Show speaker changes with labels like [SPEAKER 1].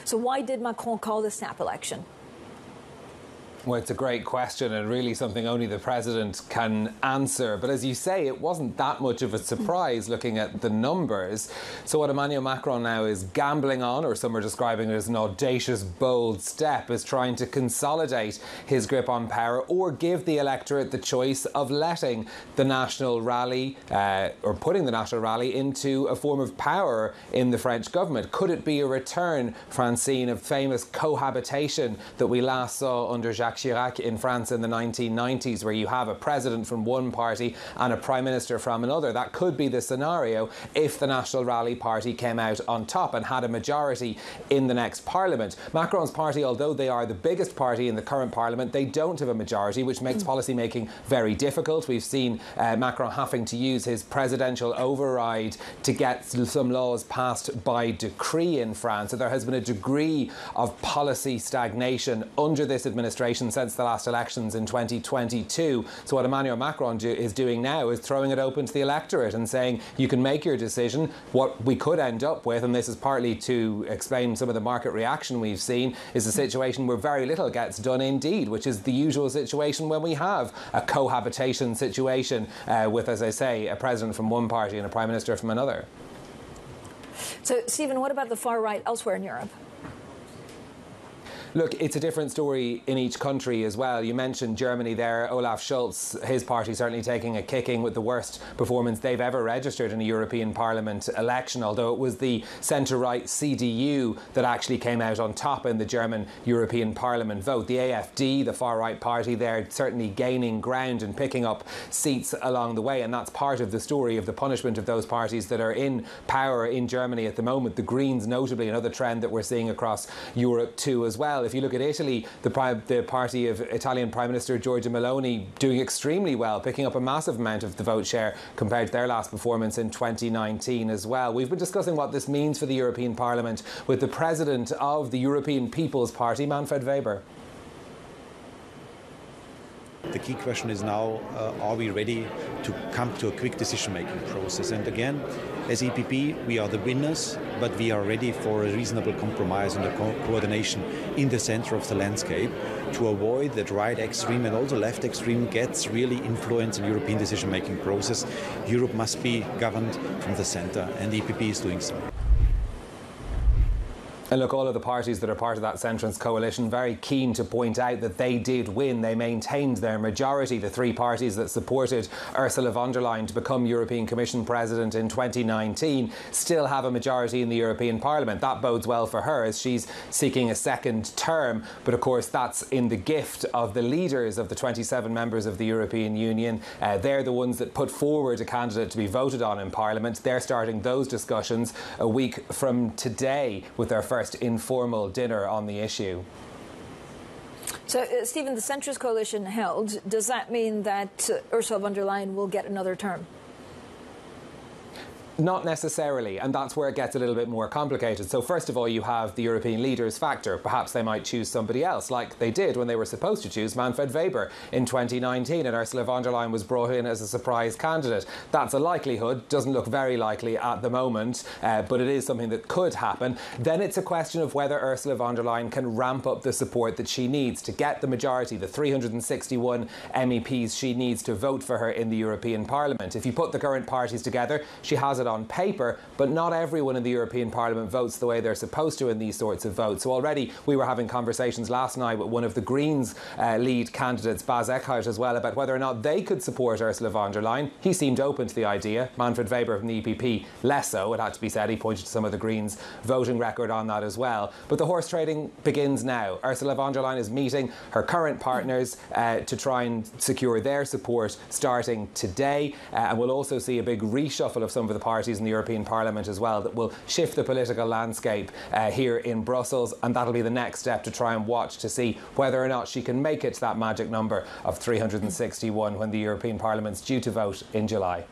[SPEAKER 1] So why did Macron call the snap election?
[SPEAKER 2] Well, it's a great question and really something only the president can answer. But as you say, it wasn't that much of a surprise looking at the numbers. So what Emmanuel Macron now is gambling on, or some are describing it as an audacious, bold step, is trying to consolidate his grip on power or give the electorate the choice of letting the National Rally, or putting the National Rally into a form of power in the French government. Could it be a return, Francine, of famous cohabitation that we last saw under Jacques Chirac in France in the 1990s, where you have a president from one party and a prime minister from another? That could be the scenario if the National Rally party came out on top and had a majority in the next parliament. Macron's party, although they are the biggest party in the current parliament, they don't have a majority, which makes policy making very difficult. We've seen Macron having to use his presidential override to get some laws passed by decree in France. So there has been a degree of policy stagnation under this administration since the last elections in 2022. So what Emmanuel Macron is doing now is throwing it open to the electorate and saying, you can make your decision. What we could end up with, and this is partly to explain some of the market reaction we've seen, is a situation where very little gets done indeed, which is the usual situation when we have a cohabitation situation with, as I say, a president from one party and a prime minister from another.
[SPEAKER 1] So, Stephen, what about the far right elsewhere in Europe?
[SPEAKER 2] Look, it's a different story in each country as well. You mentioned Germany there. Olaf Scholz, his party certainly taking a kicking with the worst performance they've ever registered in a European Parliament election, although it was the centre-right CDU that actually came out on top in the German European Parliament vote. The AfD, the far-right party there, certainly gaining ground and picking up seats along the way, and that's part of the story of the punishment of those parties that are in power in Germany at the moment. The Greens, notably, another trend that we're seeing across Europe too as well. If you look at Italy, the party of Italian Prime Minister Giorgia Meloni doing extremely well, picking up a massive amount of the vote share compared to their last performance in 2019 as well. We've been discussing what this means for the European Parliament with the president of the European People's Party, Manfred Weber.
[SPEAKER 3] The key question is now, are we ready to come to a quick decision-making process? And again, as EPP, we are the winners, but we are ready for a reasonable compromise and a coordination in the center of the landscape to avoid that right extreme and also left extreme gets really influence in European decision-making process. Europe must be governed from the center, and the EPP is doing so.
[SPEAKER 2] And look, all of the parties that are part of that centrist coalition very keen to point out that they did win. They maintained their majority. The three parties that supported Ursula von der Leyen to become European Commission President in 2019 still have a majority in the European Parliament. That bodes well for her as she's seeking a second term. But of course, that's in the gift of the leaders of the 27 members of the European Union. They're the ones that put forward a candidate to be voted on in Parliament. They're starting those discussions a week from today with their first informal dinner on the issue.
[SPEAKER 1] So, Stephen, the centrist coalition held. Does that mean that Ursula von der Leyen will get another term?
[SPEAKER 2] Not necessarily, and that's where it gets a little bit more complicated. So first of all, you have the European leaders factor. Perhaps they might choose somebody else, like they did when they were supposed to choose Manfred Weber in 2019, and Ursula von der Leyen was brought in as a surprise candidate. That's a likelihood, doesn't look very likely at the moment, but it is something that could happen. Then it's a question of whether Ursula von der Leyen can ramp up the support that she needs to get the majority, the 361 MEPs she needs to vote for her in the European Parliament. If you put the current parties together, she has it on paper, but not everyone in the European Parliament votes the way they're supposed to in these sorts of votes. So already we were having conversations last night with one of the Greens lead candidates, Bas Eickhout, as well, about whether or not they could support Ursula von der Leyen. He seemed open to the idea. Manfred Weber from the EPP, less so, it had to be said. He pointed to some of the Greens' voting record on that as well. But the horse trading begins now. Ursula von der Leyen is meeting her current partners to try and secure their support starting today. And we'll also see a big reshuffle of some of the parties in the European Parliament as well that will shift the political landscape here in Brussels, and that'll be the next step to try and watch to see whether or not she can make it to that magic number of 361 when the European Parliament's due to vote in July.